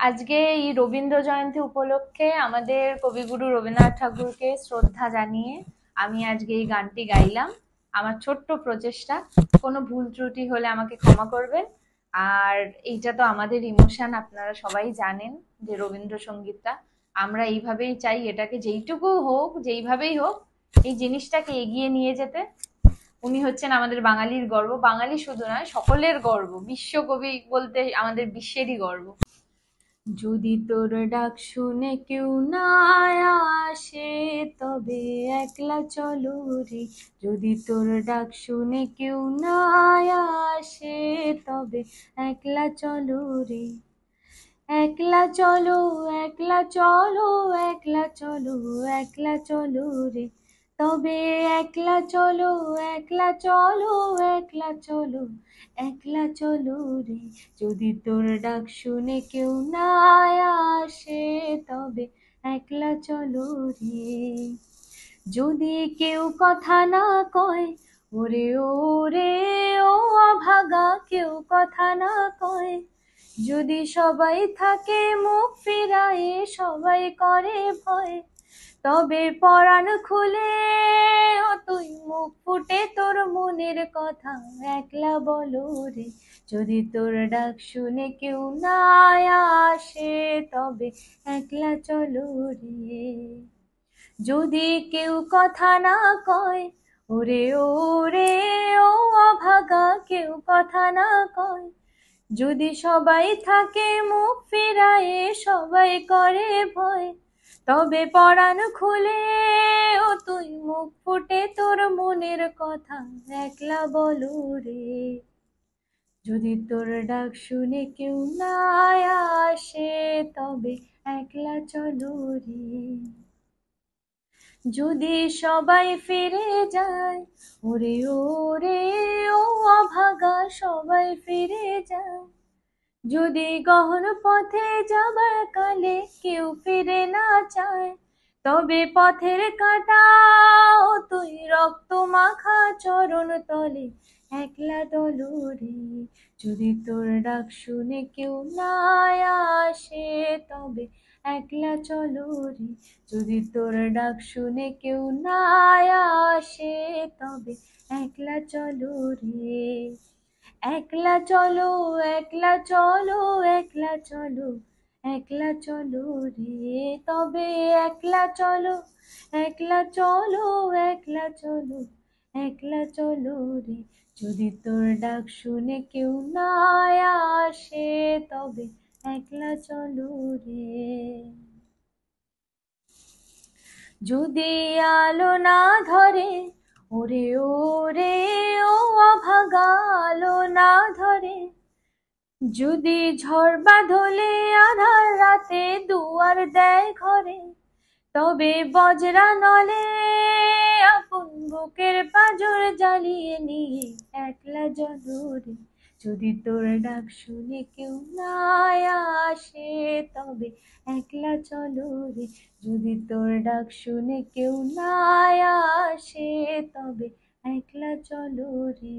আজকে এই রবীন্দ্র জয়ন্তী উপলক্ষে আমাদের কবিগুরু রবীন্দ্রনাথ ঠাকুরকে শ্রদ্ধা জানিয়ে আমি আজকে এই গানটি গাইলাম। আমার ছোট্ট প্রচেষ্টা, কোনো ভুল ত্রুটি হলে আমাকে ক্ষমা করবেন। আর এইটা তো আমাদের ইমোশন, আপনারা সবাই জানেন যে রবীন্দ্রসঙ্গীতটা আমরা এইভাবেই চাই, এটাকে যেইটুকু হোক যেইভাবেই হোক এই জিনিসটাকে এগিয়ে নিয়ে যেতে। উনি হচ্ছেন আমাদের বাঙালির গর্ব, বাঙালি শুধু নয় সকলের গর্ব, বিশ্বকবি বলতে আমাদের বিশ্বেরই গর্ব। যদি তোর ডাক শুনে কেউ না আসে তবে একলা চলো রে, যদি তোর ডাক শুনে কেউ না আসে তবে একলা চলো রে, একলা চলো একলা চলো একলা চলো একলা চলো রে, তবে একলা চলো একলা চলো একলা চলো একলা চলো রে, যদি তোর ডাক শুনে কেউ না আসে তবে একলা চলো রে। যদি কেউ কথা না কয়, ওরে ওরে ও অভাগা, কেউ কথা না কয়, যদি সবাই থাকে মুখ ফিরায়ে, সবাই করে ভয়, তবে পরাণ খুলে ও তুই মুখ ফুটে তোর মনের কথা একলা বলো রে, যদি তোর ডাক শুনে কেউ না আসে তবে একলা চলো রে। যদি কেউ কথা না কয়, ওরে ওরে ও অভাগা, কেউ কথা না কয়, যদি সবাই থাকে মুখ ফিরায়ে, সবাই করে ভয়, তবে পরাণ খুলে ও তুই মুখ ফুটে তোর মনের কথা একলা বলো রে, যদি তোর ডাক শুনে কেউ না আসে তবে একলা চলো রে। যদি সবাই ফিরে যায়, ওরে ওরে ও অভাগা, সবাই ফিরে যায়, যদি গহন পথে যাবার কালে কেউ ফিরে না চায়, তবে পথের কাঁটা ও তুই রক্ত মাখা চরণ তলে একলা দলো রে, যদি তোর ডাক শুনে কেউ না আসে তবে একলা চলো রে, যদি তোর ডাক শুনে কেউ না আসে তবে একলা চলো রে, একলা চলো একলা চলো একলা চলো একলা চলো রে, তবে একলা চলো একলা চলো একলা চলো একলা চলো রে, যদি তোর ডাক শুনে কেউ না আসে তবে একলা চলো রে। যদি আলো না ধরে, ওরে ওরে ও অভাগা, আলো না ধরে, যদি ঝড় বাদলে আধার রাতে দুয়ার দেয় ঘরে, তবে বজরা নলে আপন বুকের পাঁজর জ্বালিয়ে নিয়ে একলা জ্বলো রে, যদি তোর ডাক শুনে কেউ না আসে তবে একলা চলো রে, যদি তোর ডাক শুনে কেউ না আসে তবে একলা চলো রে।